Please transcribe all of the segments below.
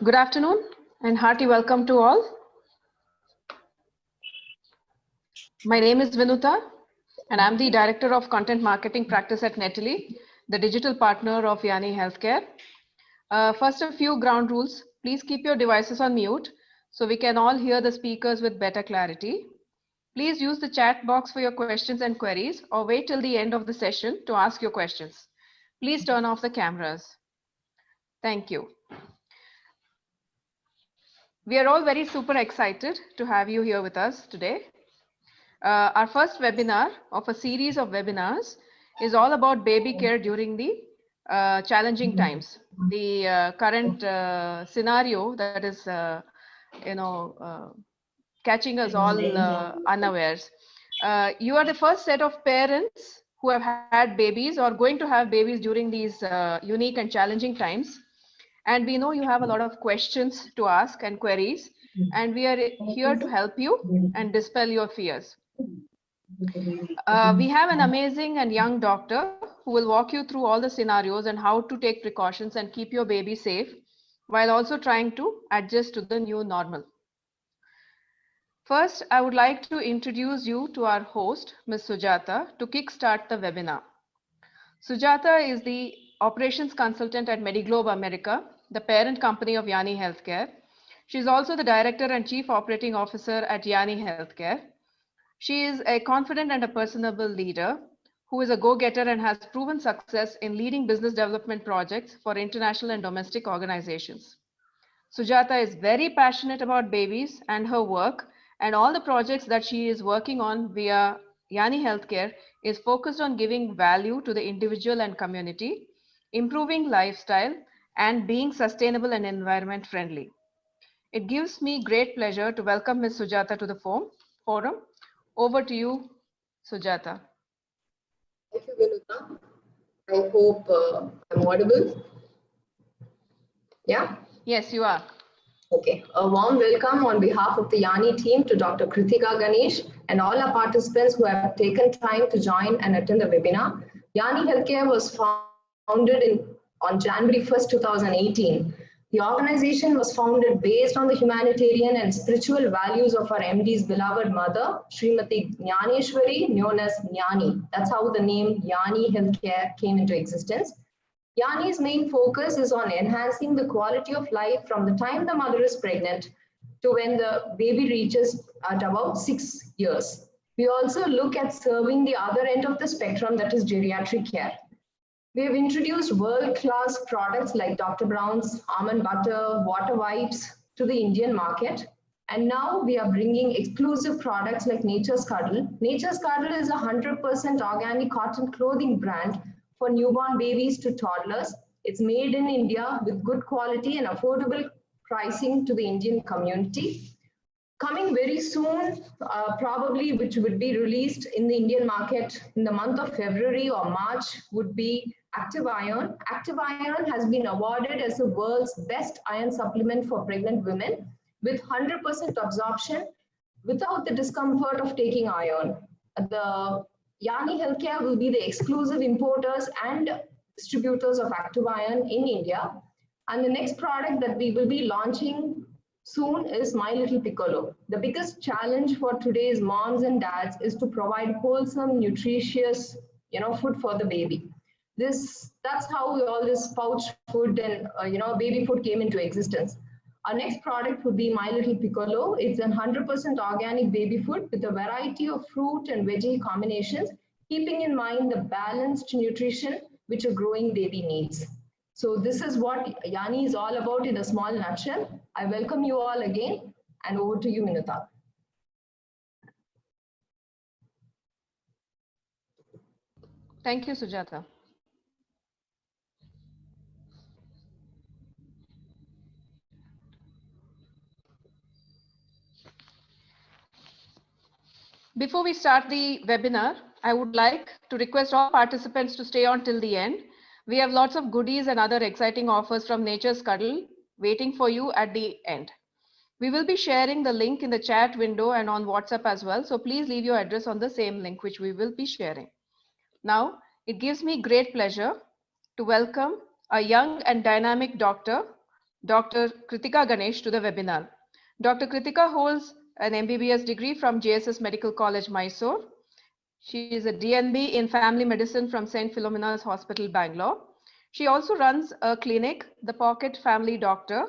Good afternoon and hearty welcome to all. My name is Vinuta and I'm the Director of Content Marketing Practice at Netily, the digital partner of Yanni Healthcare. First, a few ground rules. Please keep your devices on mute so we can all hear the speakers with better clarity. Please use the chat box for your questions and queries or wait till the end of the session to ask your questions. Please turn off the cameras. Thank you. We are all very super excited to have you here with us today. Our first webinar of a series of webinars is all about baby care during the challenging times. The current scenario that is, catching us all unawares. You are the first set of parents who have had babies or going to have babies during these unique and challenging times. And we know you have a lot of questions to ask and queries, and we are here to help you and dispel your fears. We have an amazing and young doctor who will walk you through all the scenarios and how to take precautions and keep your baby safe while also trying to adjust to the new normal. First, I would like to introduce you to our host, Ms. Sujata, to kickstart the webinar. Sujata is the operations consultant at Mediglobe America, the parent company of Yanni Healthcare. She is also the director and chief operating officer at Yanni Healthcare. She is a confident and a personable leader who is a go-getter and has proven success in leading business development projects for international and domestic organizations. Sujata is very passionate about babies and her work, and all the projects that she is working on via Yanni Healthcare is focused on giving value to the individual and community, improving lifestyle, and being sustainable and environment friendly. It gives me great pleasure to welcome Ms. Sujata to the forum. Over to you, Sujata. Thank you, Vinuta. I hope I'm audible. Yeah? Yes, you are. Okay. A warm welcome on behalf of the Yanni team to Dr. Kritika Ganesh and all our participants who have taken time to join and attend the webinar. Yanni Healthcare was founded on January 1st, 2018. The organization was founded based on the humanitarian and spiritual values of our MD's beloved mother, Srimati Jnaneshwari, known as Yanni. That's how the name Yanni Healthcare came into existence. Yanni's main focus is on enhancing the quality of life from the time the mother is pregnant to when the baby reaches at about 6 years. We also look at serving the other end of the spectrum, that is geriatric care. We have introduced world-class products like Dr. Brown's almond butter, water wipes to the Indian market. And now we are bringing exclusive products like Nature's Cuddle. Nature's Cuddle is a 100% organic cotton clothing brand for newborn babies to toddlers. It's made in India with good quality and affordable pricing to the Indian community. Coming very soon, probably which would be released in the Indian market in the month of February or March would be Active Iron. Active Iron has been awarded as the world's best iron supplement for pregnant women with 100% absorption without the discomfort of taking iron. The Yanni Healthcare will be the exclusive importers and distributors of Active Iron in India. And the next product that we will be launching soon is My Little Piccolo. The biggest challenge for today's moms and dads is to provide wholesome, nutritious, food for the baby. That's how all this pouch food and baby food came into existence. Our next product would be My Little Piccolo. It's a 100% organic baby food with a variety of fruit and veggie combinations, keeping in mind the balanced nutrition which a growing baby needs. So this is what Yanni is all about in a small nutshell. I welcome you all again, and over to you, Vinuta. Thank you, Sujata. Before we start the webinar, I would like to request all participants to stay on till the end. We have lots of goodies and other exciting offers from Nature's Cuddle waiting for you at the end. We will be sharing the link in the chat window and on WhatsApp as well. So please leave your address on the same link which we will be sharing. Now, it gives me great pleasure to welcome a young and dynamic doctor, Dr. Kritika Ganesh to the webinar. Dr. Kritika holds an MBBS degree from JSS Medical College, Mysore. She is a DNB in Family Medicine from St. Philomena's Hospital, Bangalore. She also runs a clinic, The Pocket Family Doctor,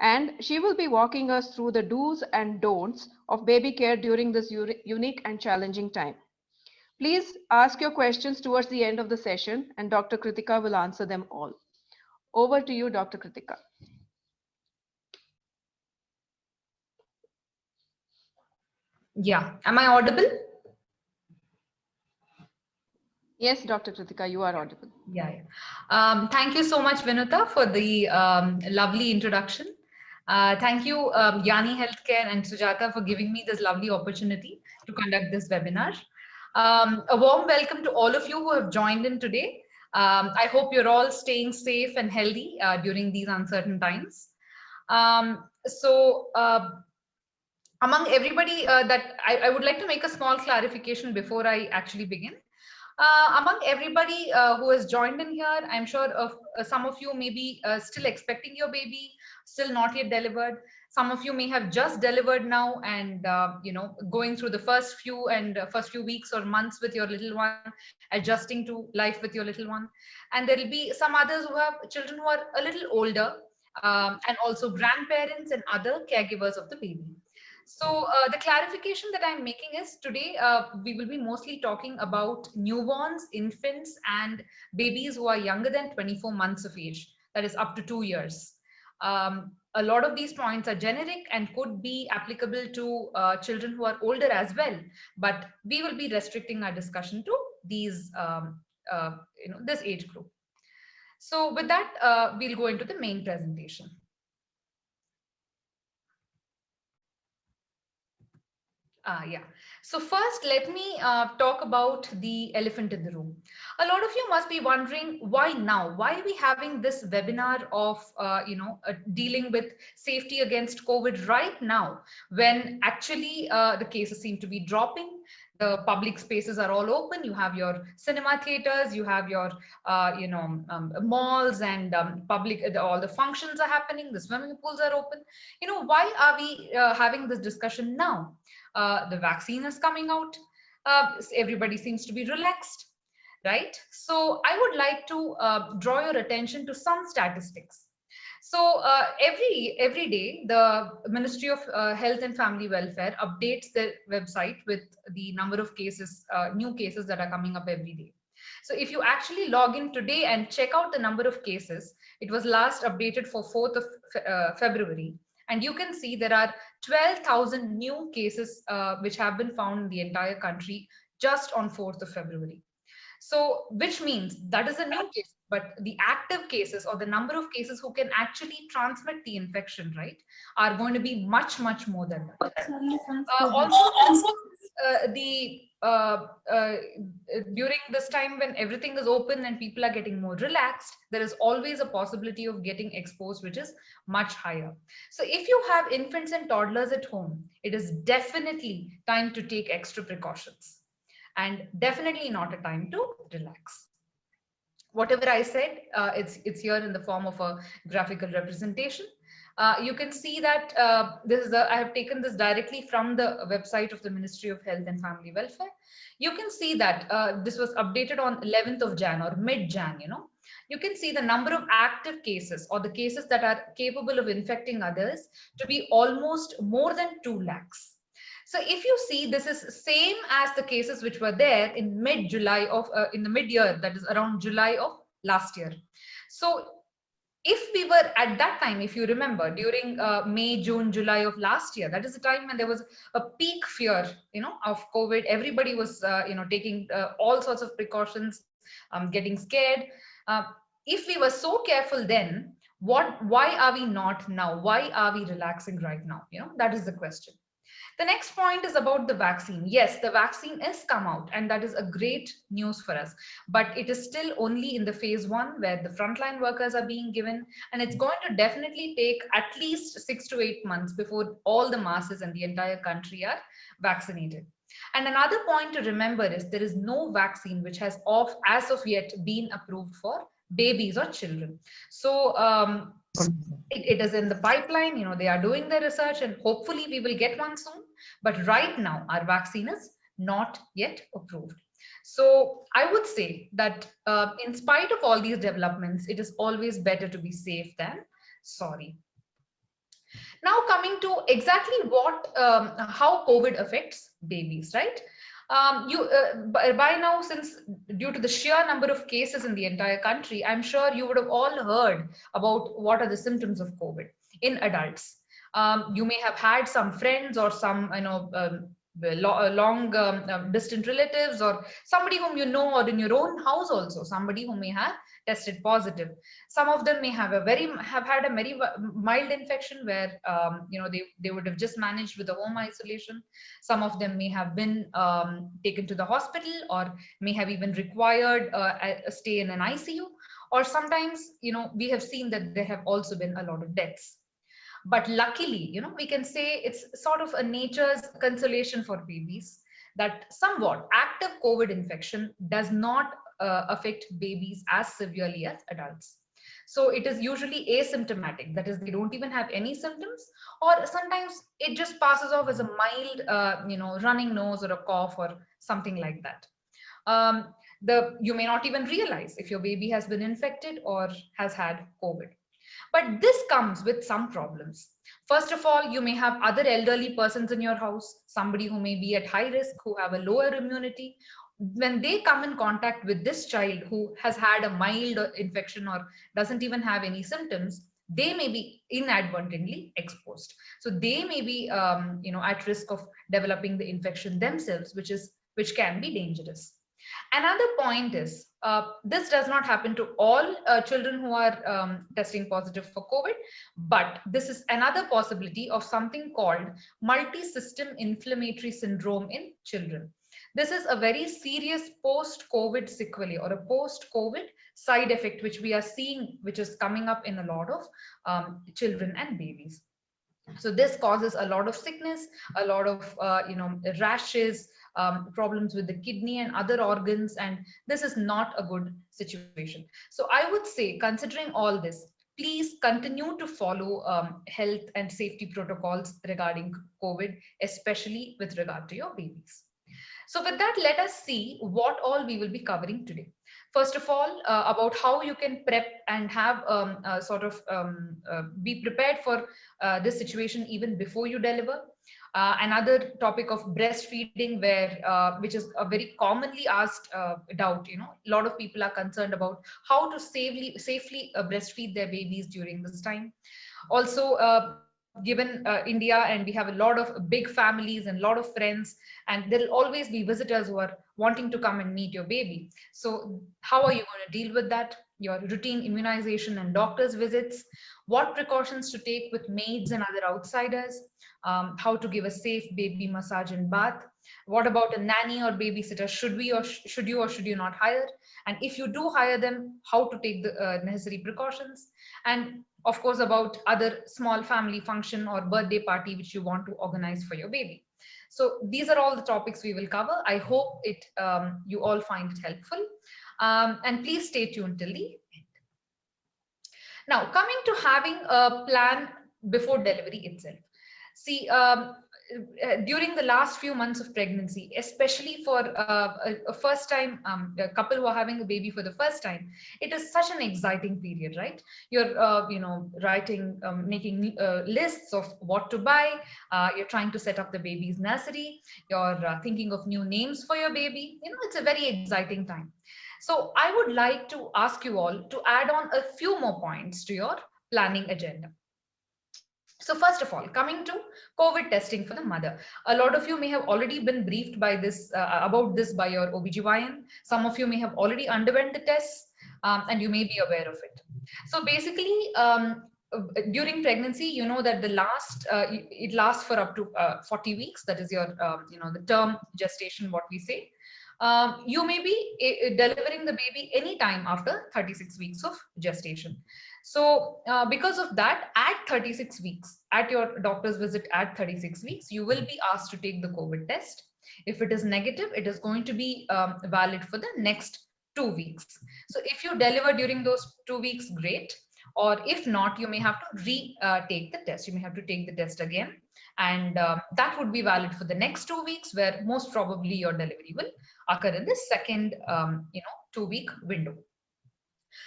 and she will be walking us through the do's and don'ts of baby care during this unique and challenging time. Please ask your questions towards the end of the session, and Dr. Kritika will answer them all. Over to you, Dr. Kritika. Yeah, am I audible? Yes, Dr. Kritika, you are audible. Yeah. Thank you so much, Vinuta, for the lovely introduction. Thank you, Yanni Healthcare and Sujata, for giving me this lovely opportunity to conduct this webinar. A warm welcome to all of you who have joined in today. I hope you're all staying safe and healthy during these uncertain times. Among everybody that I would like to make a small clarification before I actually begin. Among everybody who has joined in here, I'm sure of some of you may be still expecting your baby, still not yet delivered. Some of you may have just delivered now and going through the first few weeks or months with your little one, adjusting to life with your little one. And there will be some others who have children who are a little older, and also grandparents and other caregivers of the baby. So the clarification that I'm making is today we will be mostly talking about newborns, infants, and babies who are younger than 24 months of age, that is up to 2 years. A lot of these points are generic and could be applicable to children who are older as well, but we will be restricting our discussion to these, this age group. So with that, we'll go into the main presentation. Yeah. So first, let me talk about the elephant in the room. A lot of you must be wondering why now? Why are we having this webinar of, dealing with safety against COVID right now, when actually the cases seem to be dropping? The public spaces are all open. You have your cinema theaters, you have your, malls and public, all the functions are happening. The swimming pools are open. Why are we having this discussion now? The vaccine is coming out. Everybody seems to be relaxed, right? So I would like to draw your attention to some statistics. So every day, the Ministry of Health and Family Welfare updates their website with the number of cases, new cases that are coming up every day. So if you actually log in today and check out the number of cases, it was last updated for 4th of February. And you can see there are 12,000 new cases which have been found in the entire country just on 4th of February. So, which means that is a new case, but the active cases or the number of cases who can actually transmit the infection, right, are going to be much, much more than that. During this time when everything is open and people are getting more relaxed, there is always a possibility of getting exposed, which is much higher. So if you have infants and toddlers at home, it is definitely time to take extra precautions and definitely not a time to relax. Whatever I said, it's here in the form of a graphical representation. You can see that I have taken this directly from the website of the Ministry of Health and Family Welfare. You can see that this was updated on 11th of Jan or mid-Jan, You can see the number of active cases or the cases that are capable of infecting others to be almost more than 2 lakhs. So if you see, this is same as the cases which were there in mid-July of, in the mid-year, that is around July of last year. So if we were at that time, if you remember, during May, June, July of last year, that is the time when there was a peak fear, of COVID. Everybody was, taking all sorts of precautions, getting scared. If we were so careful then, why are we not now? Why are we relaxing right now? That is the question. The next point is about the vaccine. Yes, the vaccine is come out, and that is a great news for us. But it is still only in the phase 1 where the frontline workers are being given, and it's going to definitely take at least 6 to 8 months before all the masses and the entire country are vaccinated. And another point to remember is there is no vaccine which has as of yet been approved for babies or children. So it is in the pipeline. They are doing the research, and hopefully we will get one soon. But right now, our vaccine is not yet approved. So I would say that in spite of all these developments, it is always better to be safe than sorry. Now coming to exactly how COVID affects babies, right? By now, since due to the sheer number of cases in the entire country, I'm sure you would have all heard about what are the symptoms of COVID in adults. You may have had some friends or some, long distant relatives, or somebody whom you know, or in your own house also, somebody who may have tested positive. Some of them may have had a very mild infection where they would have just managed with the home isolation. Some of them may have been taken to the hospital, or may have even required a stay in an ICU. Or sometimes, we have seen that there have also been a lot of deaths. But luckily, we can say it's sort of a nature's consolation for babies that somewhat active COVID infection does not affect babies as severely as adults. So it is usually asymptomatic, that is, they don't even have any symptoms, or sometimes it just passes off as a mild, running nose or a cough or something like that. You may not even realize if your baby has been infected or has had COVID. But this comes with some problems. First of all, you may have other elderly persons in your house, somebody who may be at high risk, who have a lower immunity. When they come in contact with this child who has had a mild infection or doesn't even have any symptoms, they may be inadvertently exposed. So they may be, at risk of developing the infection themselves, which can be dangerous. Another point is, this does not happen to all children who are testing positive for COVID, but this is another possibility of something called multi-system inflammatory syndrome in children. This is a very serious post-COVID sequelae, or a post-COVID side effect, which we are seeing, which is coming up in a lot of children and babies. So this causes a lot of sickness, a lot of rashes, problems with the kidney and other organs, and this is not a good situation. So I would say, considering all this, please continue to follow health and safety protocols regarding COVID, especially with regard to your babies. So with that, let us see what all we will be covering today. First of all, about how you can prep and have be prepared for this situation even before you deliver. Another topic of breastfeeding, which is a very commonly asked doubt. A lot of people are concerned about how to safely breastfeed their babies during this time. Also, given India, and we have a lot of big families and a lot of friends, and there will always be visitors who are wanting to come and meet your baby. So how are you going to deal with that? Your routine immunization and doctor's visits, what precautions to take with maids and other outsiders, how to give a safe baby massage and bath. What about a nanny or babysitter? Should you not hire? And if you do hire them, how to take the necessary precautions? And of course, about other small family function or birthday party which you want to organize for your baby. So these are all the topics we will cover. I hope you all find it helpful. And please stay tuned till the end. Now, coming to having a plan before delivery itself. See, during the last few months of pregnancy, especially for a first time a couple who are having a baby for the first time, it is such an exciting period, right? You're writing, making lists of what to buy. You're trying to set up the baby's nursery. You're thinking of new names for your baby. It's a very exciting time. So I would like to ask you all to add on a few more points to your planning agenda. So first of all, coming to COVID testing for the mother. A lot of you may have already been briefed by this about this by your OBGYN. Some of you may have already underwent the tests, and you may be aware of it. So basically, during pregnancy, you know that it lasts for up to 40 weeks. That is your the term gestation, what we say. You may be delivering the baby anytime after 36 weeks of gestation. So because of that, at 36 weeks, at your doctor's visit at 36 weeks, you will be asked to take the COVID test. If it is negative, it is going to be valid for the next 2 weeks. So if you deliver during those 2 weeks, great. Or if not, you may have to take the test. You may have to take the test again. And that would be valid for the next 2 weeks, where most probably your delivery will occur in the second 2-week window.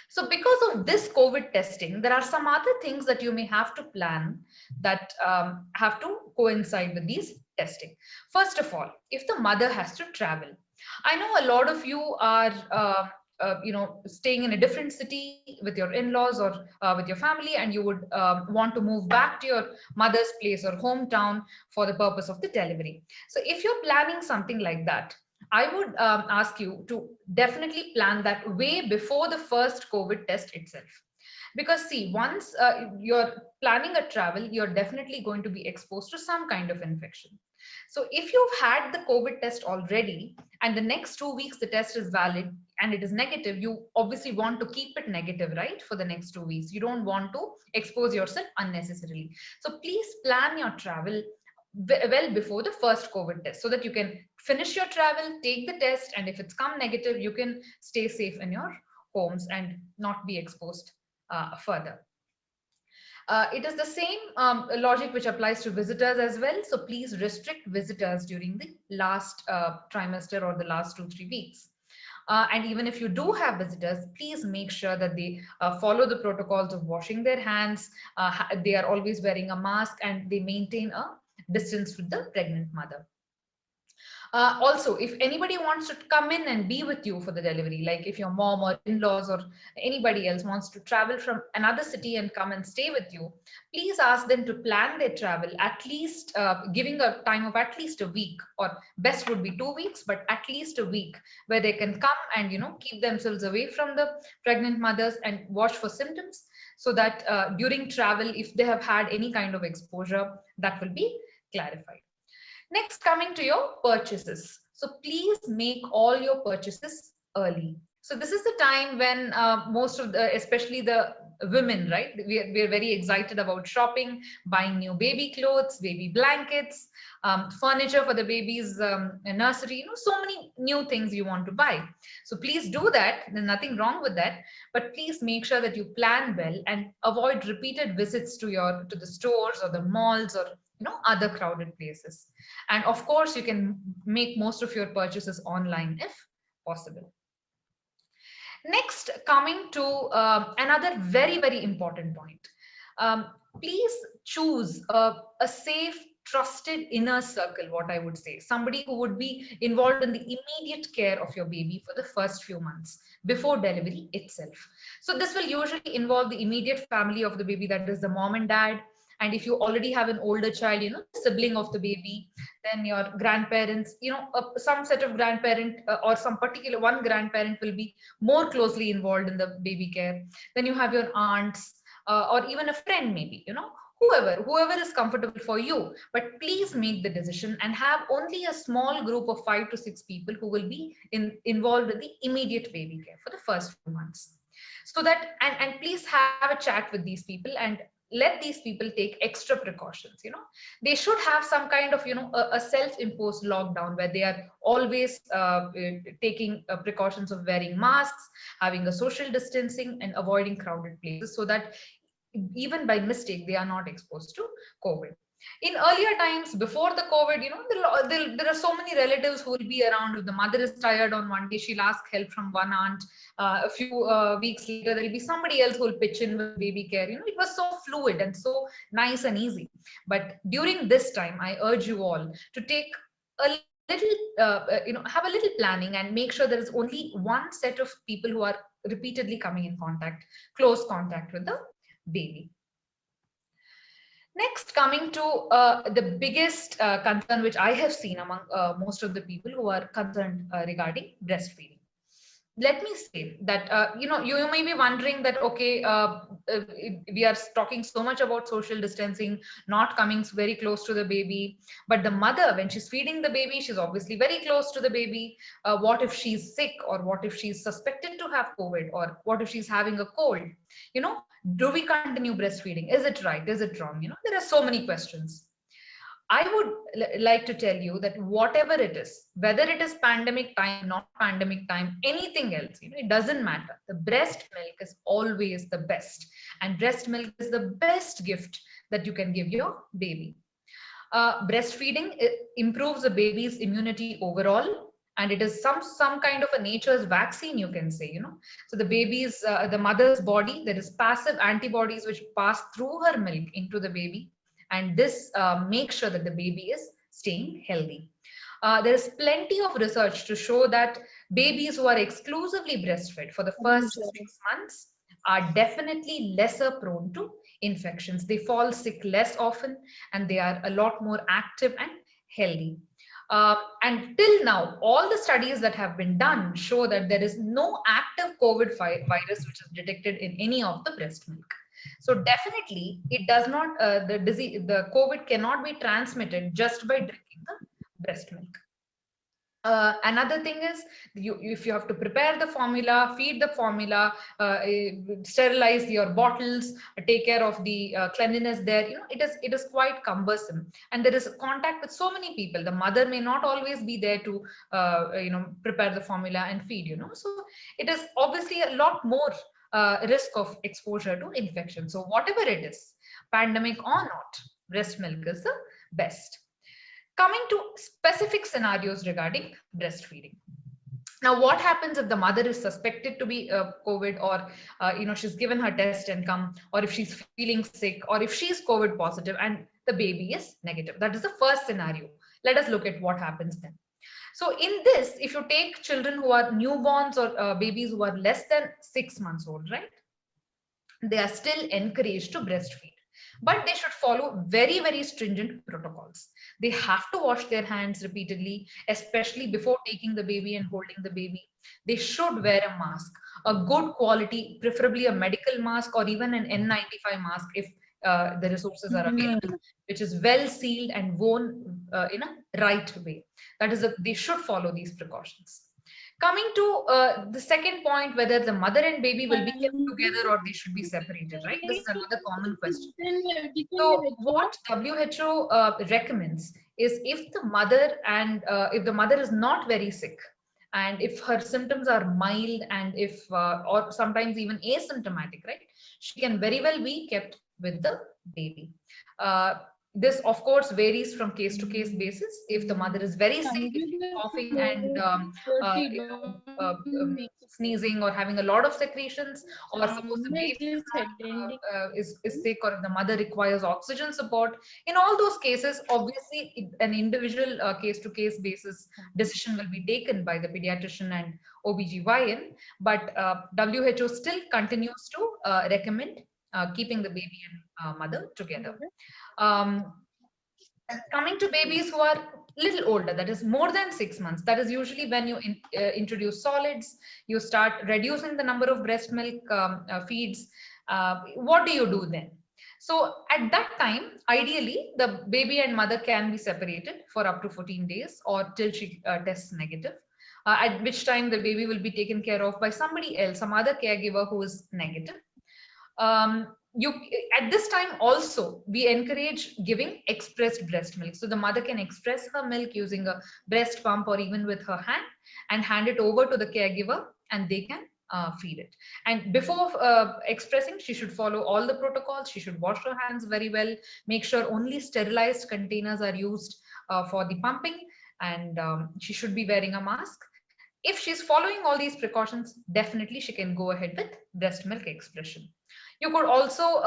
So because of this COVID testing, there are some other things that you may have to plan that have to coincide with these testing. First of all, if the mother has to travel, I know a lot of you are staying in a different city with your in-laws or with your family, and you would want to move back to your mother's place or hometown for the purpose of the delivery. So if you're planning something like that, I would ask you to definitely plan that way before the first COVID test itself. Because see, once you're planning a travel, you're definitely going to be exposed to some kind of infection. So if you've had the COVID test already and the next 2 weeks the test is valid and it is negative, you obviously want to keep it negative, right? For the next 2 weeks. You don't want to expose yourself unnecessarily. So please plan your travel well before the first COVID test so that you can finish your travel, take the test, and if it's come negative, you can stay safe in your homes and not be exposed further. It is the same logic which applies to visitors as well. So please restrict visitors during the last trimester or the last 2-3 weeks. And even if you do have visitors, please make sure that they follow the protocols of washing their hands. They are always wearing a mask and they maintain a distance with the pregnant mother. Also, if anybody wants to come in and be with you for the delivery, like if your mom or in-laws or anybody else wants to travel from another city and come and stay with you, please ask them to plan their travel, at least giving a time of at least a week, or best would be 2 weeks, but at least a week, where they can come and keep themselves away from the pregnant mothers and watch for symptoms, so that during travel, if they have had any kind of exposure, that will be clarified. Next, coming to your purchases. So please make all your purchases early. So this is the time when most of the, especially the women, right? We're very excited about shopping, buying new baby clothes, baby blankets, furniture for the baby's nursery, so many new things you want to buy. So please do that. There's nothing wrong with that, but please make sure that you plan well and avoid repeated visits to the stores or the malls or other crowded places. And of course, you can make most of your purchases online if possible. Next, coming to another very, very important point. Please choose a safe, trusted inner circle, what I would say. Somebody who would be involved in the immediate care of your baby for the first few months before delivery itself. So this will usually involve the immediate family of the baby, that is the mom and dad. And if you already have an older child, sibling of the baby, then your grandparents, some set of grandparent or some particular one grandparent will be more closely involved in the baby care. Then you have your aunts or even a friend, maybe, whoever is comfortable for you. But please make the decision and have only a small group of 5 to 6 people who will be involved in the immediate baby care for the first few months. So that, and please have a chat with these people and let these people take extra precautions. They should have some kind of a self-imposed lockdown where they are always taking precautions of wearing masks, having a social distancing, and avoiding crowded places, so that even by mistake they are not exposed to COVID. In earlier times, before the COVID, there are so many relatives who will be around. If the mother is tired on one day, she'll ask help from one aunt. A few weeks later, there'll be somebody else who will pitch in with baby care. It was so fluid and so nice and easy. But during this time, I urge you all to take a little, have a little planning and make sure there is only one set of people who are repeatedly coming in close contact with the baby. Next, coming to the biggest concern which I have seen among most of the people who are concerned regarding breastfeeding. Let me say that, you may be wondering that, okay, we are talking so much about social distancing, not coming very close to the baby, but the mother, when she's feeding the baby, she's obviously very close to the baby. What if she's sick, or what if she's suspected to have COVID, or what if she's having a cold? Do we continue breastfeeding? Is it right? Is it wrong? There are so many questions. I would like to tell you that whatever it is, whether it is pandemic time, not pandemic time, anything else, it doesn't matter. The breast milk is always the best, and breast milk is the best gift that you can give your baby. Breastfeeding improves the baby's immunity overall, and it is some kind of a nature's vaccine, you can say. So the mother's body, there is passive antibodies which pass through her milk into the baby, and this makes sure that the baby is staying healthy. There is plenty of research to show that babies who are exclusively breastfed for the first 6 months are definitely lesser prone to infections. They fall sick less often, and they are a lot more active and healthy. And till now, all the studies that have been done show that there is no active COVID virus which is detected in any of the breast milk. So definitely, it does not, the COVID cannot be transmitted just by drinking the breast milk. Another thing is, if you have to prepare the formula, feed the formula, sterilize your bottles, take care of the cleanliness there, it is quite cumbersome, and there is contact with so many people. The mother may not always be there to prepare the formula and feed. So it is obviously a lot more risk of exposure to infection. So whatever it is, pandemic or not, breast milk is the best. Coming to specific scenarios regarding breastfeeding. Now, what happens if the mother is suspected to be COVID, or she's given her test and come, or if she's feeling sick, or if she's COVID positive and the baby is negative? That is the first scenario. Let us look at what happens then. So in this, if you take children who are newborns or babies who are less than 6 months old, right, they are still encouraged to breastfeed, but they should follow very, very stringent protocols. They have to wash their hands repeatedly, especially before taking the baby and holding the baby. They should wear a mask, a good quality, preferably a medical mask or even an N95 mask if the resources are available, which is well sealed and worn in a right way. That is, they should follow these precautions. Coming to the second point, whether the mother and baby will be kept together or they should be separated, right? This is another common question. So what WHO recommends is, if the mother is not very sick, and if her symptoms are mild, and if or sometimes even asymptomatic, right, she can very well be kept with the baby. This of course varies from case to case basis. If the mother is very sick, if she's coughing and sneezing or having a lot of secretions, or suppose the baby is sick, or if the mother requires oxygen support, in all those cases, obviously an individual case to case basis decision will be taken by the pediatrician and OBGYN, but WHO still continues to recommend keeping the baby and mother together. Coming to babies who are little older, that is more than 6 months, that is usually when you introduce solids, you start reducing the number of breast milk feeds. What do you do then? So at that time, ideally, the baby and mother can be separated for up to 14 days or till she tests negative, at which time the baby will be taken care of by somebody else, some other caregiver who is negative. At this time also, we encourage giving expressed breast milk. So the mother can express her milk using a breast pump or even with her hand, and hand it over to the caregiver, and they can feed it. And before expressing, she should follow all the protocols. She should wash her hands very well, make sure only sterilized containers are used for the pumping, and she should be wearing a mask. If she's following all these precautions, definitely she can go ahead with breast milk expression. You could also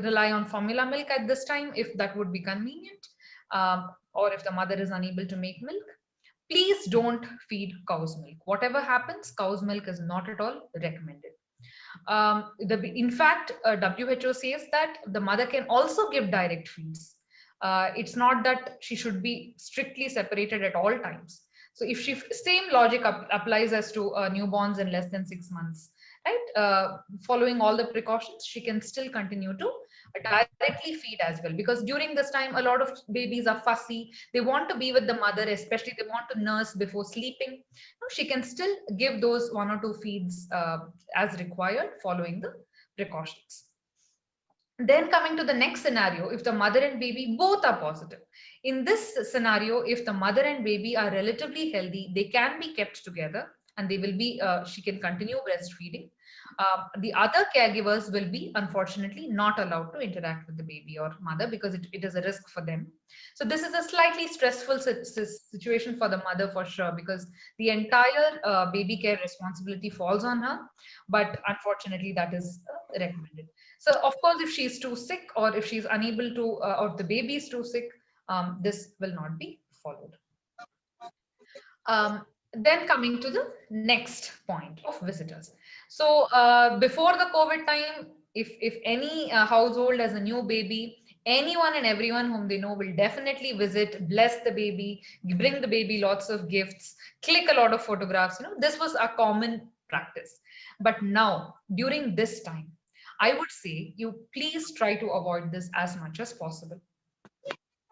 rely on formula milk at this time if that would be convenient, or if the mother is unable to make milk. Please don't feed cow's milk. Whatever happens, cow's milk is not at all recommended. In fact, WHO says that the mother can also give direct feeds. It's not that she should be strictly separated at all times. So if same logic applies as to newborns in less than 6 months, right? Following all the precautions, she can still continue to directly feed as well, because during this time, a lot of babies are fussy. They want to be with the mother, especially they want to nurse before sleeping. She can still give those 1 or 2 feeds as required, following the precautions. Then coming to the next scenario, if the mother and baby both are positive. In this scenario, if the mother and baby are relatively healthy, they can be kept together and they will be, she can continue breastfeeding. The other caregivers will be unfortunately not allowed to interact with the baby or mother because it is a risk for them. So this is a slightly stressful situation for the mother for sure, because the entire baby care responsibility falls on her, but unfortunately that is recommended. So of course, if she's too sick or if she's unable to, or the baby is too sick, this will not be followed. Then coming to the next point of visitors. So before the COVID time, if any household has a new baby, anyone and everyone whom they know will definitely visit, bless the baby, bring the baby lots of gifts, click a lot of photographs. This was a common practice. But now, during this time, I would say you please try to avoid this as much as possible.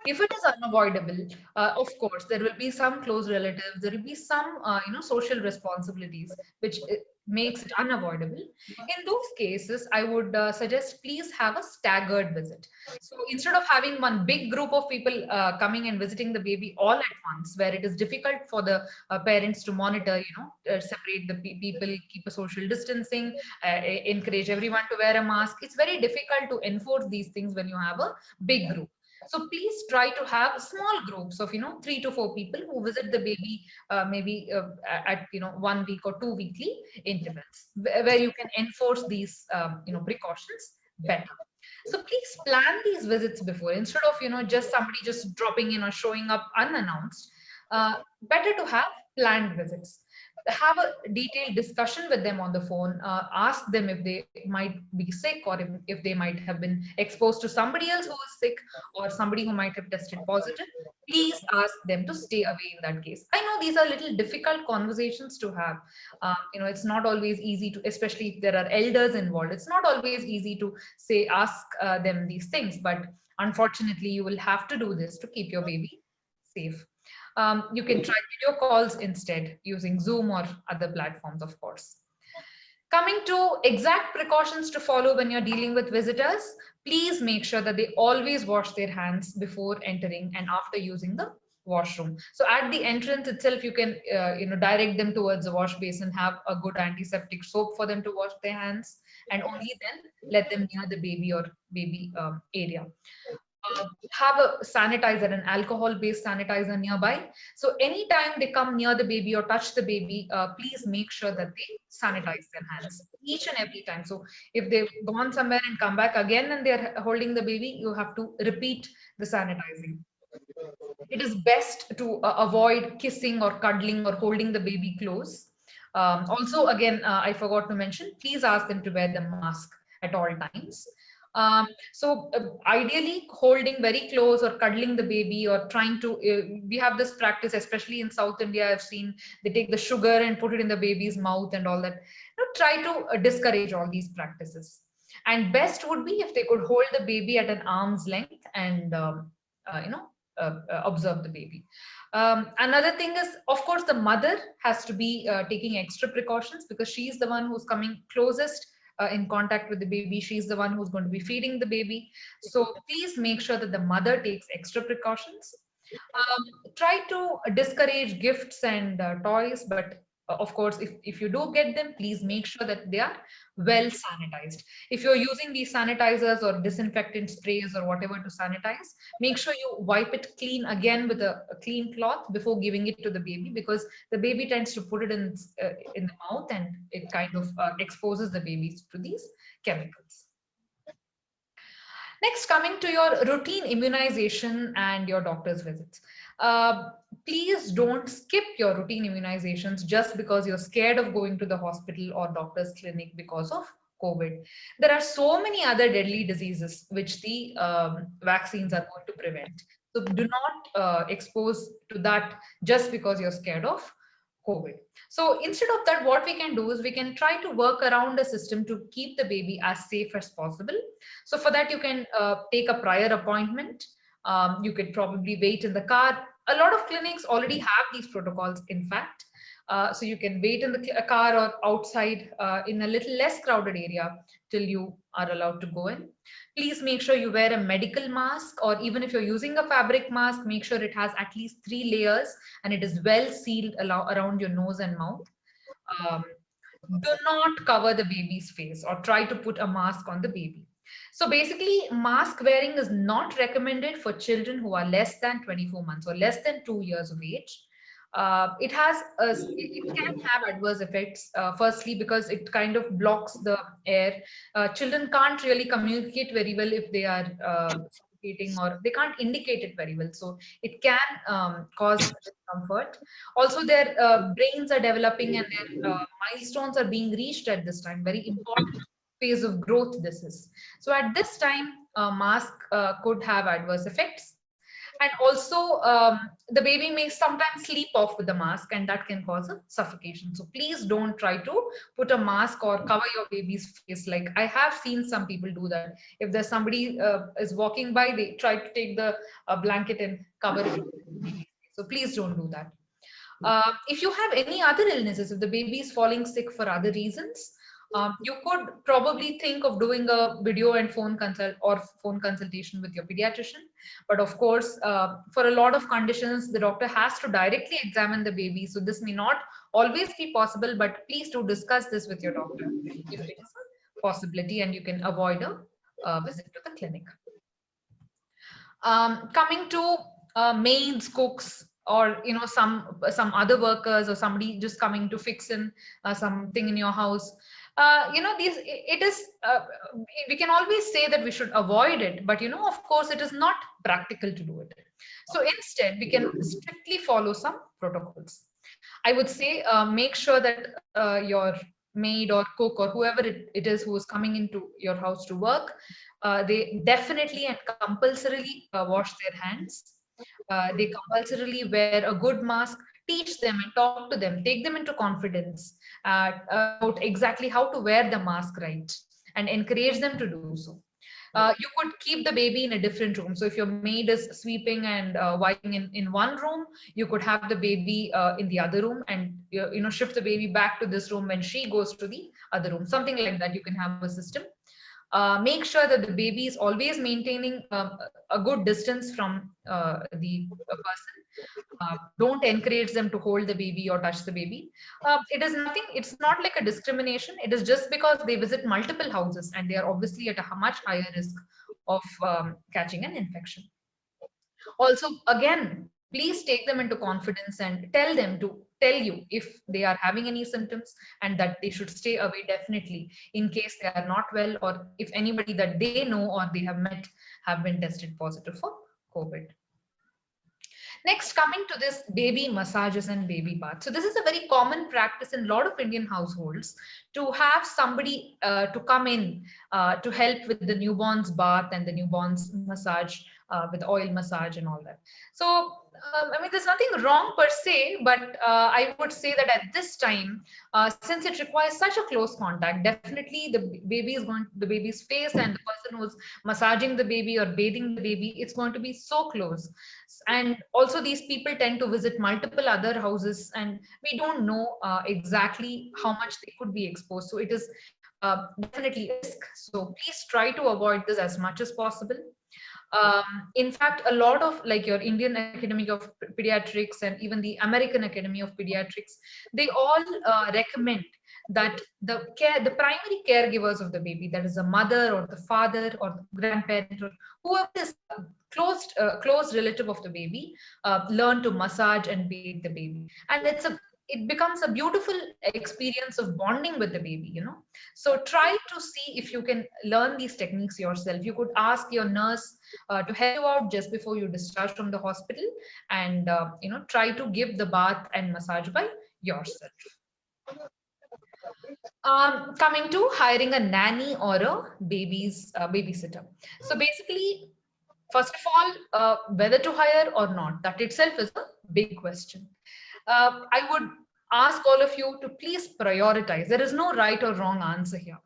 If it is unavoidable, of course there will be some close relatives, there will be some social responsibilities which makes it unavoidable. In those cases, I would suggest please have a staggered visit. So instead of having one big group of people coming and visiting the baby all at once, where it is difficult for the parents to monitor, separate the people, keep a social distancing, encourage everyone to wear a mask, it's very difficult to enforce these things when you have a big group. So please try to have small groups of 3 to 4 people who visit the baby maybe at 1 week or 2 weekly intervals, where you can enforce these precautions better. So please plan these visits before, instead of just somebody just dropping in or showing up unannounced. Better to have planned visits. Have a detailed discussion with them on the phone. Ask them if they might be sick, or if they might have been exposed to somebody else who is sick, or somebody who might have tested positive. Please ask them to stay away in that case. I know these are little difficult conversations to have. It's not always easy to, especially if there are elders involved, it's not always easy to ask them these things, but unfortunately you will have to do this to keep your baby safe. You can try video calls instead using Zoom or other platforms, of course. Coming to exact precautions to follow when you're dealing with visitors, please make sure that they always wash their hands before entering and after using the washroom. So at the entrance itself, you can direct them towards the wash basin, have a good antiseptic soap for them to wash their hands, and only then let them near the baby or baby area. Have a sanitizer, an alcohol-based sanitizer nearby. So anytime they come near the baby or touch the baby, please make sure that they sanitize their hands each and every time. So if they've gone somewhere and come back again and they're holding the baby, you have to repeat the sanitizing. It is best to avoid kissing or cuddling or holding the baby close. Also, again, I forgot to mention, please ask them to wear the mask at all times. Ideally holding very close or cuddling the baby or trying to, we have this practice, especially in South India, I've seen they take the sugar and put it in the baby's mouth and all that. Try to discourage all these practices. And best would be if they could hold the baby at an arm's length and, observe the baby. Another thing is, of course, the mother has to be taking extra precautions because she's the one who's coming closest in contact with the baby. She's the one who's going to be feeding the baby. So please make sure that the mother takes extra precautions. Try to discourage gifts and toys, but of course, if you do get them, please make sure that they are well sanitized. If you're using these sanitizers or disinfectant sprays or whatever to sanitize, make sure you wipe it clean again with a clean cloth before giving it to the baby, because the baby tends to put it in the mouth and it kind of exposes the babies to these chemicals. Next, coming to your routine immunization and your doctor's visits. Please don't skip your routine immunizations just because you're scared of going to the hospital or doctor's clinic because of COVID. There are so many other deadly diseases which the vaccines are going to prevent. So do not expose to that just because you're scared of COVID. So instead of that, what we can do is we can try to work around a system to keep the baby as safe as possible. So for that, you can take a prior appointment. You could probably wait in the car. A lot of clinics already have these protocols, in fact. So you can wait in the car or outside in a little less crowded area till you are allowed to go in. Please make sure you wear a medical mask, or even if you're using a fabric mask, make sure it has at least 3 layers and it is well sealed around your nose and mouth. Um, do not cover the baby's face or try to put a mask on the baby. So basically, mask wearing is not recommended for children who are less than 24 months or less than 2 years of age. It can have adverse effects. Firstly, because it kind of blocks the air. Children can't really communicate very well if they are suffocating, or they can't indicate it very well. So it can cause discomfort. Also, their brains are developing and their milestones are being reached at this time. Very important phase of growth this is. So at this time, mask could have adverse effects. And also, the baby may sometimes sleep off with the mask, and that can cause a suffocation. So please don't try to put a mask or cover your baby's face. Like, I have seen some people do that. If there's somebody is walking by, they try to take the blanket and cover it. So please don't do that. If you have any other illnesses, if the baby is falling sick for other reasons, you could probably think of doing a video and phone consultation with your pediatrician. But of course, for a lot of conditions, the doctor has to directly examine the baby. So this may not always be possible, but please do discuss this with your doctor if it is a possibility and you can avoid a visit to the clinic. Coming to maids, cooks, or some other workers, or somebody just coming to fix in something in your house. We can always say that we should avoid it, but of course it is not practical to do it. So instead, we can strictly follow some protocols. I would say make sure that your maid or cook or whoever it is who is coming into your house to work, they definitely and compulsorily wash their hands. They compulsorily wear a good mask. Teach them and talk to them, take them into confidence about exactly how to wear the mask right, and encourage them to do so. You could keep the baby in a different room. So if your maid is sweeping and wiping in one room, you could have the baby in the other room, and shift the baby back to this room when she goes to the other room. Something like that. You can have a system. Make sure that the baby is always maintaining a good distance from the person. Don't encourage them to hold the baby or touch the baby. It's not like a discrimination. It is just because they visit multiple houses and they are obviously at a much higher risk of catching an infection. Also, again, please take them into confidence and tell them to tell you if they are having any symptoms, and that they should stay away definitely in case they are not well, or if anybody that they know or they have met have been tested positive for COVID. Next, coming to this baby massages and baby baths. So this is a very common practice in a lot of Indian households, to have somebody to come in to help with the newborn's bath and the newborn's massage with oil massage and all that. So there's nothing wrong per se, but I would say that at this time, since it requires such a close contact, definitely the baby's face and the person who's massaging the baby or bathing the baby, it's going to be so close. And also, these people tend to visit multiple other houses, and we don't know exactly how much they could be exposed. So it is definitely a risk. So please try to avoid this as much as possible. In fact, a lot of, like, your Indian Academy of Pediatrics and even the American Academy of Pediatrics, they all recommend that the primary caregivers of the baby, that is the mother or the father or the grandparent or whoever is close relative of the baby, learn to massage and bathe the baby. And it becomes a beautiful experience of bonding with the baby, So try to see if you can learn these techniques yourself. You could ask your nurse to help you out just before you discharge from the hospital, and try to give the bath and massage by yourself. Coming to hiring a nanny or a babysitter. So basically, first of all, whether to hire or not, that itself is a big question. I would ask all of you to please prioritize. There is no right or wrong answer here,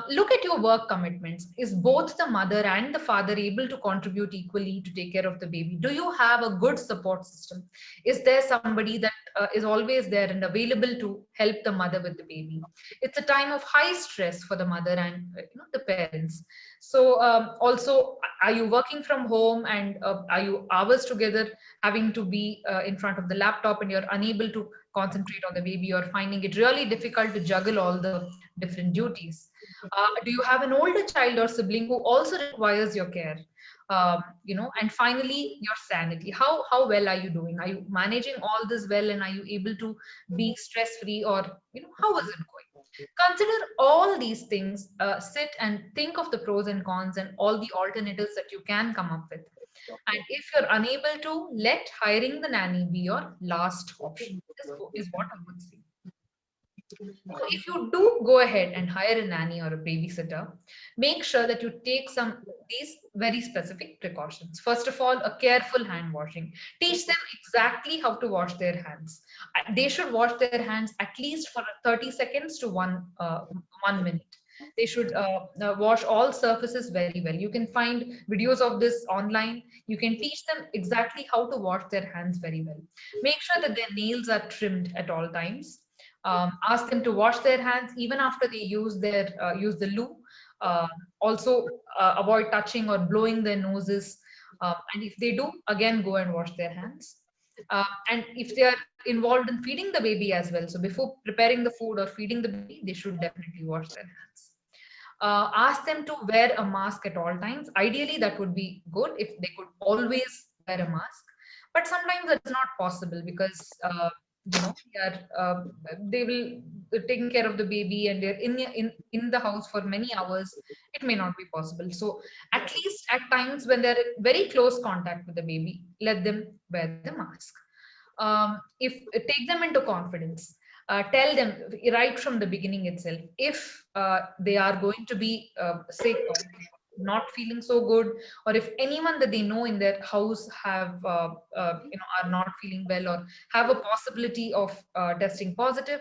Look at your work commitments. Is both the mother and the father able to contribute equally to take care of the baby? Do you have a good support system? Is there somebody that is always there and available to help the mother with the baby. It's a time of high stress for the mother and the parents. So also, are you working from home, and are you hours together having to be in front of the laptop, and you're unable to concentrate on the baby, or finding it really difficult to juggle all the different duties? Do you have an older child or sibling who also requires your care? And finally, your sanity. How well are you doing? Are you managing all this well, and are you able to be stress free, or how is it going? Consider all these things. Sit and think of the pros and cons and all the alternatives that you can come up with. And if you're unable to, let hiring the nanny be your last option. Is what I would say. So if you do go ahead and hire a nanny or a babysitter, make sure that you take some these very specific precautions. First of all, a careful hand washing. Teach them exactly how to wash their hands. They should wash their hands at least for 30 seconds to 1 minute. They should wash all surfaces very well. You can find videos of this online. You can teach them exactly how to wash their hands very well. Make sure that their nails are trimmed at all times. Ask them to wash their hands even after they use the loo. Also, avoid touching or blowing their noses. And if they do, again go and wash their hands. And if they are involved in feeding the baby as well, so before preparing the food or feeding the baby, they should definitely wash their hands. Ask them to wear a mask at all times. Ideally, that would be good if they could always wear a mask. But sometimes it's not possible because they will taking care of the baby, and they're in the house for many hours. It may not be possible. So at least at times when they're in very close contact with the baby, let them wear the mask. If take them into confidence, tell them right from the beginning itself if they are going to be sick or not feeling so good, or if anyone that they know in their house have are not feeling well or have a possibility of testing positive,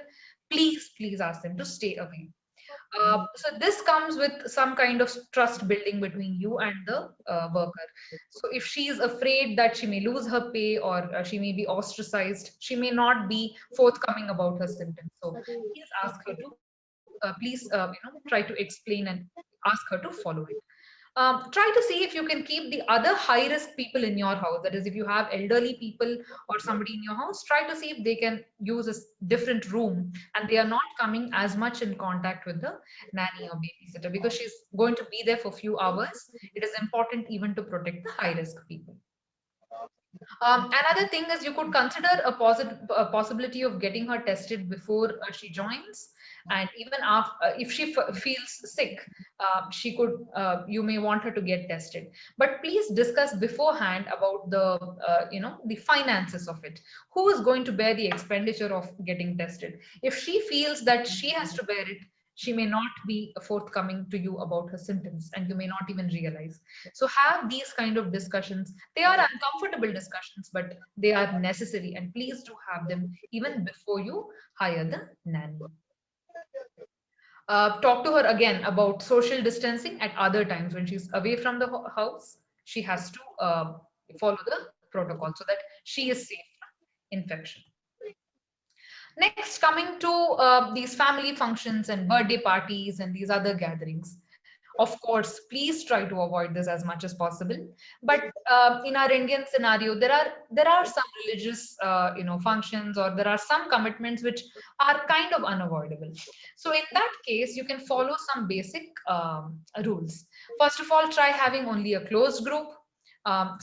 please ask them to stay away. So this comes with some kind of trust building between you and the worker. So if she is afraid that she may lose her pay, or she may be ostracized, she may not be forthcoming about her symptoms. So please ask her to please try to explain and ask her to follow it. Try to see if you can keep the other high risk people in your house. That is, if you have elderly people or somebody in your house, try to see if they can use a different room and they are not coming as much in contact with the nanny or babysitter, because she's going to be there for a few hours. It is important even to protect the high risk people. Another thing is, you could consider a possibility of getting her tested before she joins, and even after, if she feels sick, she could. You may want her to get tested, but please discuss beforehand about the finances of it. Who is going to bear the expenditure of getting tested? If she feels that she has to bear it, she may not be forthcoming to you about her symptoms, and you may not even realize. So have these kind of discussions. They are uncomfortable discussions, but they are necessary, and please do have them even before you hire the nanny. Talk to her again about social distancing at other times. When she's away from the house, she has to follow the protocol so that she is safe from infection. Next, coming to these family functions and birthday parties and these other gatherings. Of course, please try to avoid this as much as possible. But in our Indian scenario, there are some religious functions, or there are some commitments which are kind of unavoidable. So in that case, you can follow some basic rules. First of all, try having only a closed group. Um,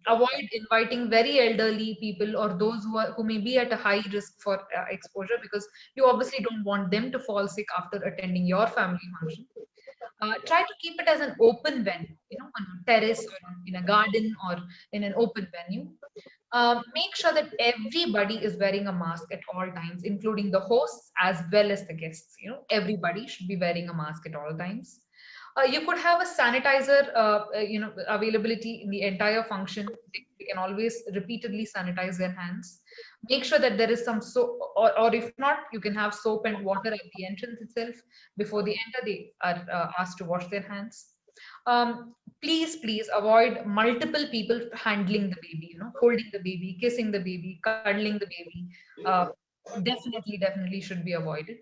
Avoid inviting very elderly people or those who may be at a high risk for exposure, because you obviously don't want them to fall sick after attending your family function. Try to keep it as an open venue, on a terrace or in a garden or in an open venue. Make sure that everybody is wearing a mask at all times, including the hosts as well as the guests. Everybody should be wearing a mask at all times. You could have a sanitizer, availability in the entire function. They can always repeatedly sanitize their hands. Make sure that there is some soap, or if not, you can have soap and water at the entrance itself. Before they enter, they are asked to wash their hands. Please avoid multiple people handling the baby, holding the baby, kissing the baby, cuddling the baby. Definitely should be avoided.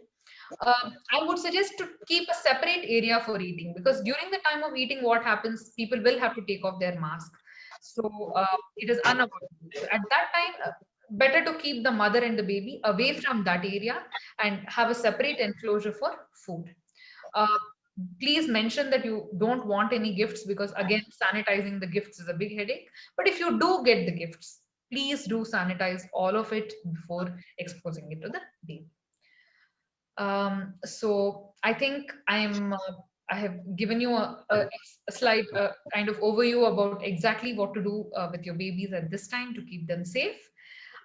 I would suggest to keep a separate area for eating, because during the time of eating, what happens? People will have to take off their mask. So it is unavoidable. So at that time, better to keep the mother and the baby away from that area and have a separate enclosure for food. Uh, Please mention that you don't want any gifts, because again, sanitizing the gifts is a big headache. But if you do get the gifts, please do sanitize all of it before exposing it to the baby. So I think I have given you a slight kind of overview about exactly what to do with your babies at this time to keep them safe.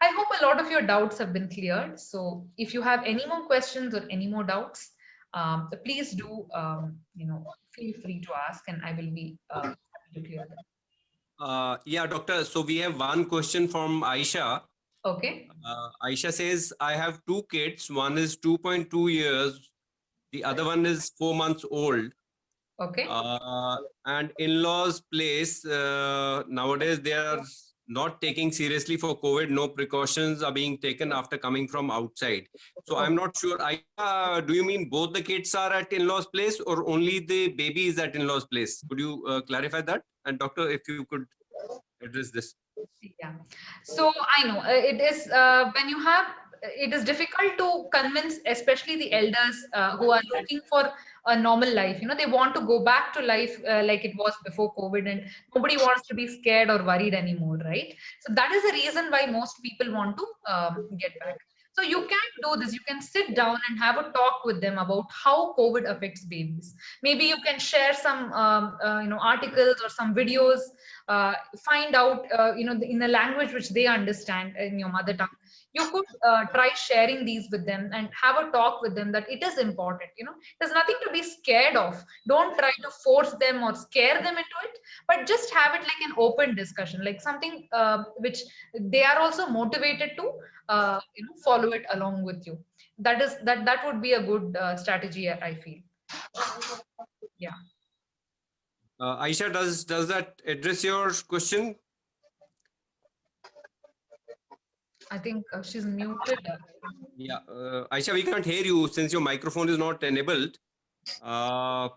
I hope a lot of your doubts have been cleared. So if you have any more questions or any more doubts, please do feel free to ask, and I will be happy to clear them. Yeah, doctor. So we have one question from Aisha. Okay. Aisha says, I have two kids. One is 2.2 years. The other one is 4 months old. Okay. And in-laws place, nowadays they are not taking seriously for COVID. No precautions are being taken after coming from outside. So I'm not sure. Do you mean both the kids are at in-laws place, or only the baby is at in-laws place? Could you clarify that? And doctor, if you could address this. Yeah. So I know it is when you have, it is difficult to convince, especially the elders who are looking for a normal life. They want to go back to life like it was before COVID, and nobody wants to be scared or worried anymore, right? So that is the reason why most people want to get back. So you can do this. You can sit down and have a talk with them about how COVID affects babies. Maybe you can share some articles or some videos. Find out in a language which they understand, in your mother tongue. You could try sharing these with them and have a talk with them that it is important. There's nothing to be scared of. Don't try to force them or scare them into it, but just have it like an open discussion, like something which they are also motivated to follow it along with you. That would be a good strategy, I feel. Yeah. Aisha, does that address your question? I think she's muted. Yeah, Aisha, we can't hear you since your microphone is not enabled. So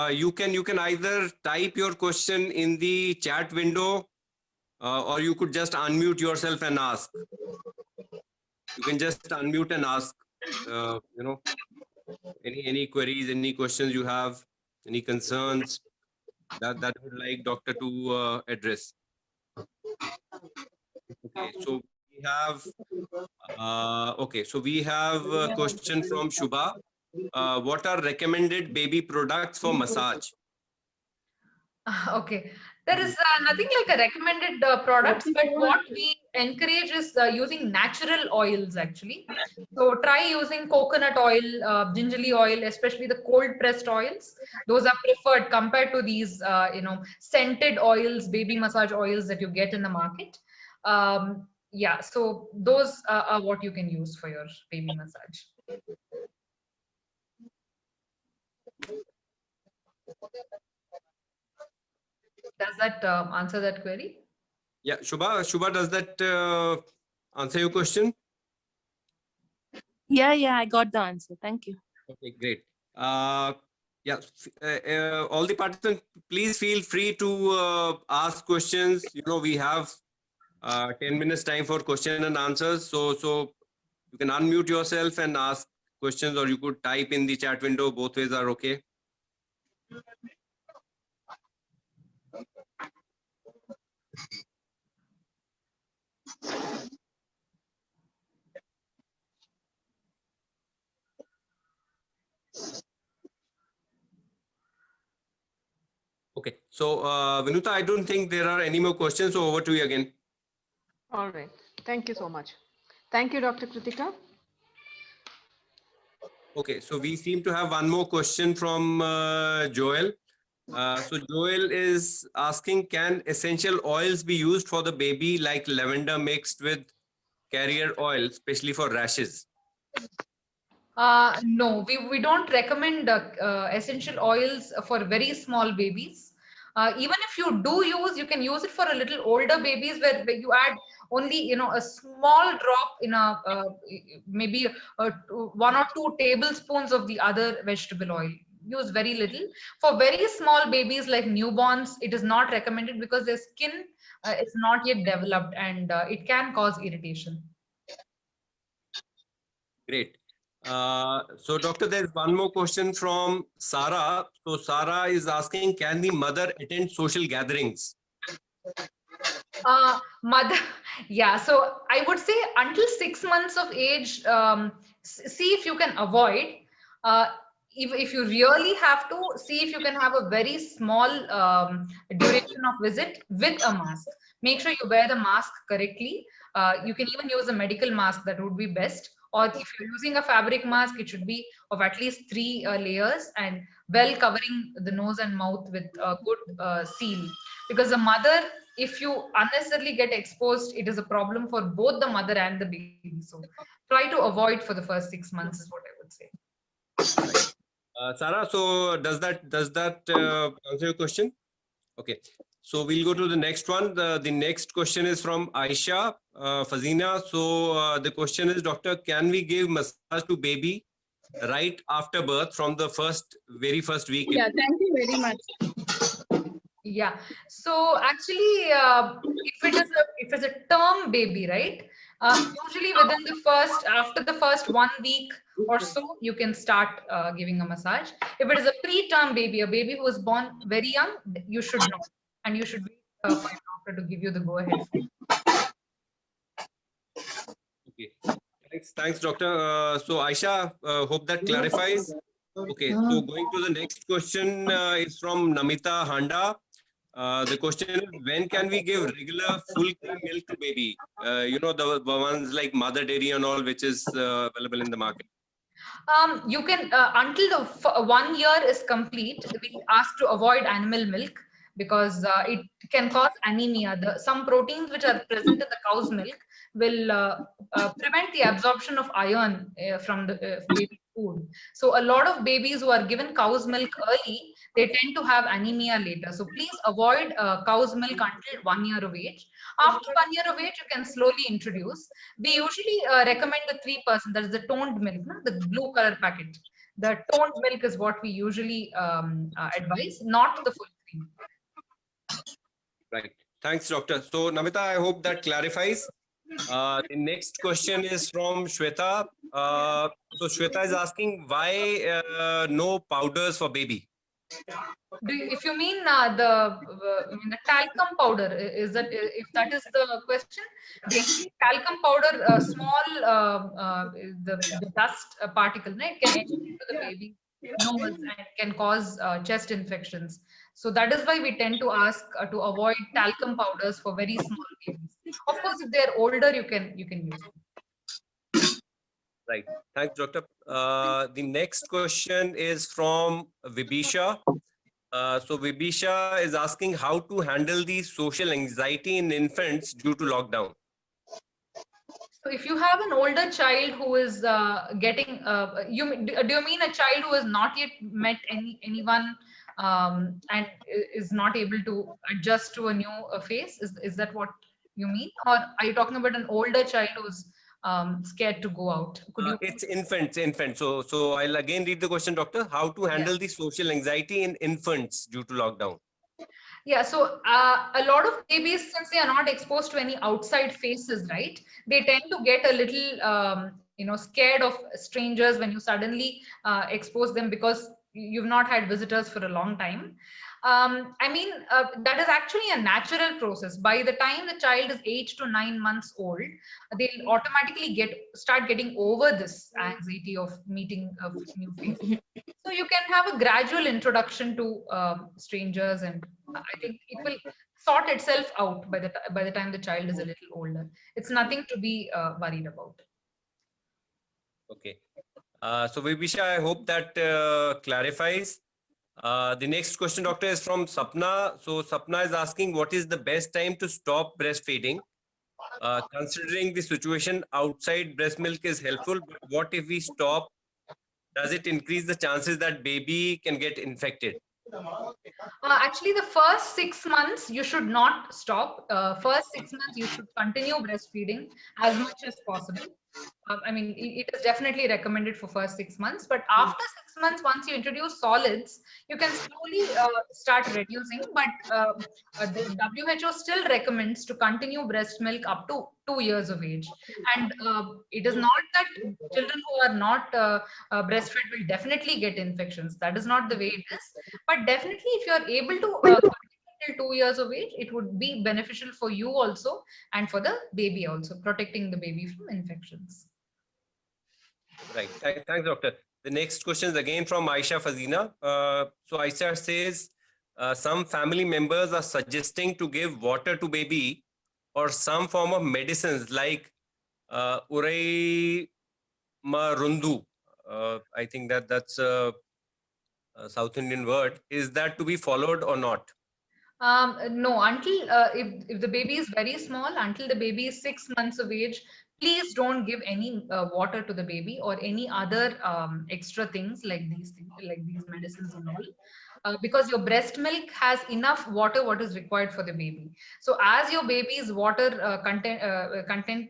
you can either type your question in the chat window, or you could just unmute yourself and ask. You can just unmute and ask. Any queries, any questions you have, any concerns that would like doctor to address. Okay, so we have a question from Shubha. What are recommended baby products for massage? Okay, there is nothing like a recommended products, but what we encourage is using natural oils actually. So try using coconut oil, gingerly oil, especially the cold pressed oils. Those are preferred compared to these scented oils, baby massage oils that you get in the market. Yeah, so those are what you can use for your baby massage. Does that answer that query? Yeah, Shubha, does that answer your question? Yeah, I got the answer. Thank you. Okay, great. Yeah, all the participants, please feel free to ask questions. We have 10 minutes time for question and answers. So you can unmute yourself and ask questions, or you could type in the chat window. Both ways are okay. Okay, so Vinuta, I don't think there are any more questions, so over to you again. All right. Thank you so much. Thank you, Dr. Kritika. Okay, so we seem to have one more question from Joel. So Joel is asking, can essential oils be used for the baby, like lavender mixed with carrier oil, especially for rashes? No, we don't recommend essential oils for very small babies. Even if you do use, you can use it for a little older babies where you add only, a small drop in maybe 1 or 2 tablespoons of the other vegetable oil. Use very little. For very small babies like newborns, it is not recommended because their skin is not yet developed and it can cause irritation. Great. So, doctor, there's one more question from Sarah. So, Sarah is asking, can the mother attend social gatherings? Mother, yeah. So I would say until 6 months of age, see if you can avoid. If you really have to, see if you can have a very small duration of visit with a mask. Make sure you wear the mask correctly. You can even use a medical mask, that would be best. Or if you're using a fabric mask, it should be of at least 3 layers and well covering the nose and mouth with a good seal. Because the mother, if you unnecessarily get exposed, it is a problem for both the mother and the baby. So try to avoid for the first 6 months is what I would say. Sarah, so does that answer your question? Okay. So we'll go to the next one. The next question is from Aisha Fazina. So the question is, doctor, can we give massage to baby right after birth from the very first week? Yeah, thank you very much. Yeah. So actually, if it's a term baby, right? Usually after the first 1 week or so, you can start giving a massage. If it is a preterm baby, a baby who was born very young, you should not, and you should wait for your doctor to give you the go ahead. Okay. Thanks, doctor. So Aisha, hope that clarifies. Okay. So going to the next question is from Namita Handa. The question is, when can we give regular full cream milk to baby? The ones like Mother Dairy and all, which is available in the market. You can, until the 1 year is complete, we ask to avoid animal milk because it can cause anemia. Some proteins which are present in the cow's milk will prevent the absorption of iron from the baby food. So a lot of babies who are given cow's milk early, they tend to have anemia later. So please avoid cow's milk until 1 year of age. After 1 year of age, you can slowly introduce. We usually recommend the 3%, that is the toned milk, the blue color packet. The toned milk is what we usually advise, not the full cream. Right. Thanks, doctor. So Namita, I hope that clarifies. The next question is from Shweta. So Shweta is asking, why no powders for baby? If you mean the talcum powder, is that, if that is the question? The talcum powder, small the dust particle, right, can enter into the baby nose and can cause chest infections. So that is why we tend to ask to avoid talcum powders for very small babies. Of course, if they are older, you can use them. Right. Thanks, doctor. The next question is from Vibisha. So Vibisha is asking how to handle the social anxiety in infants due to lockdown. So if you have an older child who is getting, do you mean a child who has not yet met anyone and is not able to adjust to a new face? Is that what you mean? Or are you talking about an older child who's scared to go out? It's infants. So I'll again read the question, doctor. How to handle the social anxiety in infants due to lockdown? Yeah, so a lot of babies, since they are not exposed to any outside faces, right, they tend to get a little, scared of strangers when you suddenly expose them because you've not had visitors for a long time. That is actually a natural process. By the time the child is 8 to 9 months old, they'll automatically start getting over this anxiety of meeting a new face. So you can have a gradual introduction to strangers, and I think it will sort itself out by the time the child is a little older. It's nothing to be worried about. Okay. So Vibisha, I hope that clarifies. The next question, doctor, is from Sapna. So Sapna is asking, what is the best time to stop breastfeeding? Considering the situation outside, breast milk is helpful, but what if we stop does it increase the chances that baby can get infected? Actually, the first 6 months you should not stop. First 6 months you should continue breastfeeding as much as possible. I mean, it is definitely recommended for first 6 months, but after 6 months, once you introduce solids, you can slowly start reducing. But the WHO still recommends to continue breast milk up to 2 years of age. And it is not that children who are not breastfed will definitely get infections. That is not the way it is. But definitely, if you are able to continue till 2 years of age, it would be beneficial for you also and for the baby also, protecting the baby from infections. Right. Thanks, doctor. The next question is again from Aisha Fazina. So Aisha says, some family members are suggesting to give water to baby or some form of medicines like Urai Marundu. I think that's a South Indian word. Is that to be followed or not? No, until if the baby is very small, until the baby is 6 months of age, please don't give any water to the baby or any other extra things, like these medicines and all. Because your breast milk has enough water what is required for the baby. So as your baby's water content,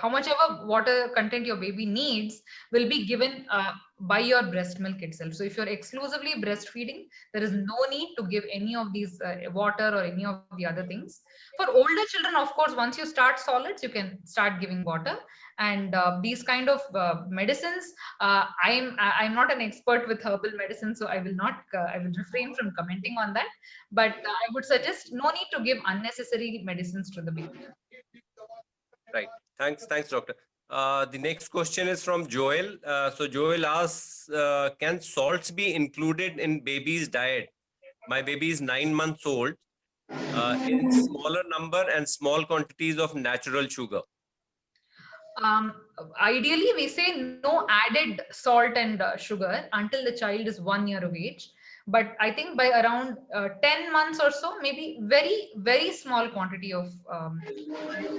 how much ever water content your baby needs will be given by your breast milk itself. So if you're exclusively breastfeeding, there is no need to give any of these water or any of the other things. For older children, of course, once you start solids, you can start giving water. And these kind of medicines, I'm not an expert with herbal medicine, so I will refrain from commenting on that. But I would suggest no need to give unnecessary medicines to the baby. Right. Thanks, doctor. The next question is from Joel. So Joel asks, can salts be included in baby's diet? My baby is 9 months old, in smaller number and small quantities of natural sugar. Ideally, we say no added salt and sugar until the child is 1 year of age. But I think by around 10 months or so, maybe very, very small quantity of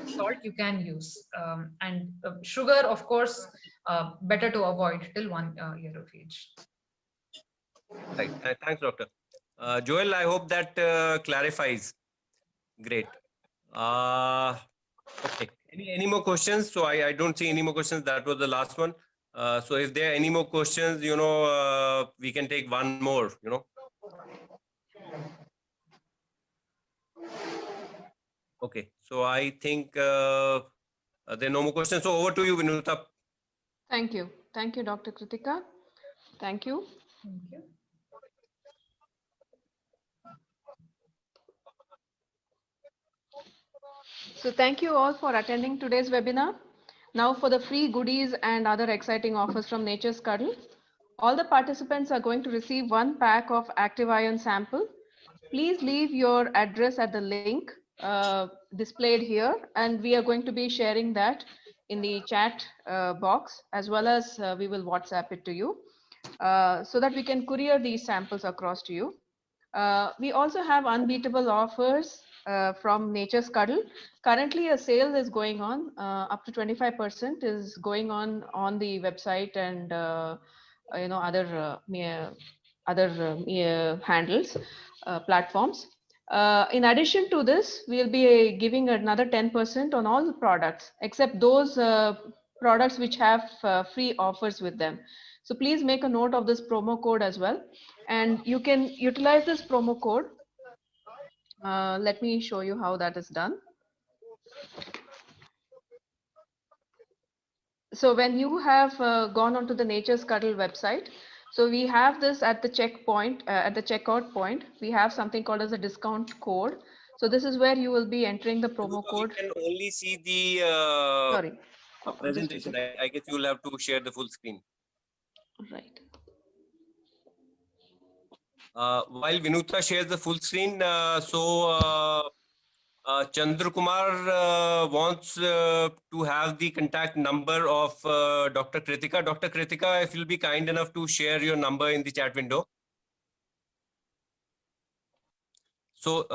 salt you can use. And sugar, of course, better to avoid till 1 year of age. Right. Thanks, doctor. Joel, I hope that clarifies. Great. Okay. Any more questions? So I don't see any more questions. That was the last one. So if there are any more questions, we can take one more, Okay. So I think there are no more questions. So over to you, Vinuta. Thank you. Thank you, Dr. Kritika. Thank you. Thank you. So thank you all for attending today's webinar. Now for the free goodies and other exciting offers from Nature's Cuddle. All the participants are going to receive 1 pack of active iron sample. Please leave your address at the link displayed here, and we are going to be sharing that in the chat box, as well as we will WhatsApp it to you so that we can courier these samples across to you. We also have unbeatable offers from Nature's Cuddle. Currently, a sale is going on. Up to 25% is going on the website and other handles, platforms. In addition to this, we'll be giving another 10% on all the products, except those products which have free offers with them. So please make a note of this promo code as well. And you can utilize this promo code. Let me show you how that is done. So when you have gone onto the Nature's Cuddle website, so we have this at the checkpoint, at the checkout point, we have something called as a discount code. So this is where you will be entering the promo code. We can only see the presentation. I guess you will have to share the full screen. Right. While Vinuta shares the full screen, Chandra Kumar wants to have the contact number of Dr. Kritika. Dr. Kritika, if you'll be kind enough to share your number in the chat window. So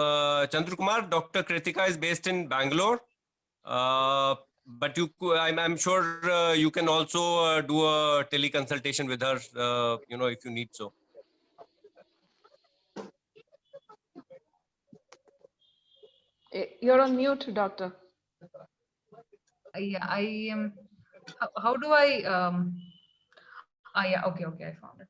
Chandra Kumar, Dr. Kritika is based in Bangalore. but I'm sure you can also do a teleconsultation with her, if you need so. You're on mute, doctor. Yeah, I am. How do I? Yeah. Okay. Okay. I found it.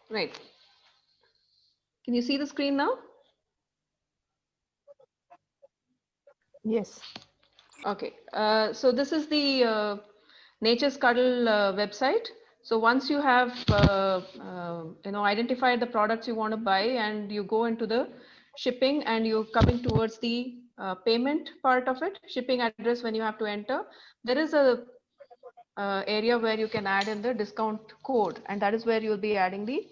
Right. Can you see the screen now? Yes. Okay. So this is the Nature's Cuddle website. So once you have identified the products you want to buy, and you go into the shipping, and you're coming towards the payment part of it, shipping address, when you have to enter, there is a area where you can add in the discount code, and that is where you'll be adding the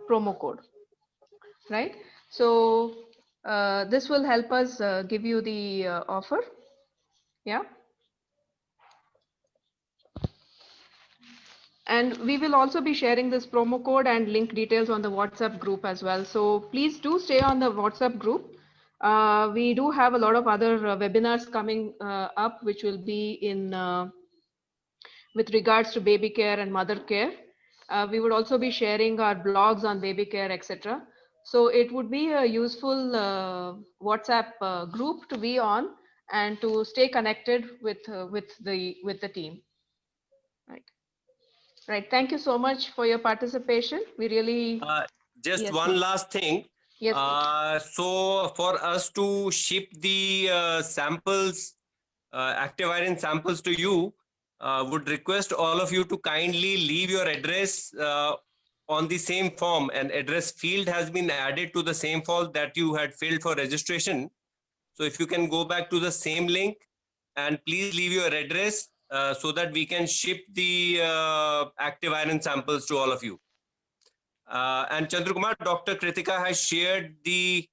promo code, right? So this will help us give you the offer. Yeah. And we will also be sharing this promo code and link details on the WhatsApp group as well. So please do stay on the WhatsApp group. We do have a lot of other webinars coming up, which will be in with regards to baby care and mother care. We would also be sharing our blogs on baby care, etc. So it would be a useful WhatsApp group to be on and to stay connected with the team. Right. Right. Thank you so much for your participation. We really Just Yes, one please. last thing. Yes, please. So for us to ship the samples, active iron samples to you, would request all of you to kindly leave your address on the same form. An address field has been added to the same form that you had filled for registration. So if you can go back to the same link and please leave your address so that we can ship the active iron samples to all of you. And Chandrakumar, Dr. Kritika has shared the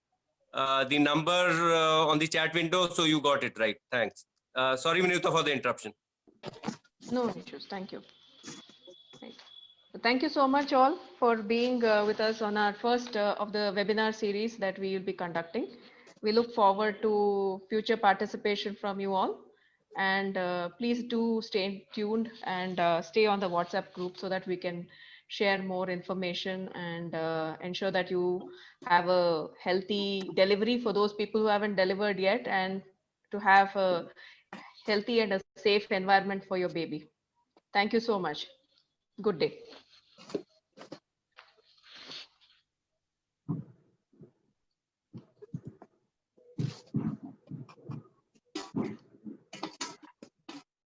number on the chat window, so you got it right. Thanks. Sorry, Vinuta, for the interruption. No issues. Thank you. Right. So thank you so much all for being with us on our first of the webinar series that we will be conducting. We look forward to future participation from you all. And please do stay tuned and stay on the WhatsApp group so that we can share more information and ensure that you have a healthy delivery for those people who haven't delivered yet, and to have a healthy and a safe environment for your baby. Thank you so much. Good day.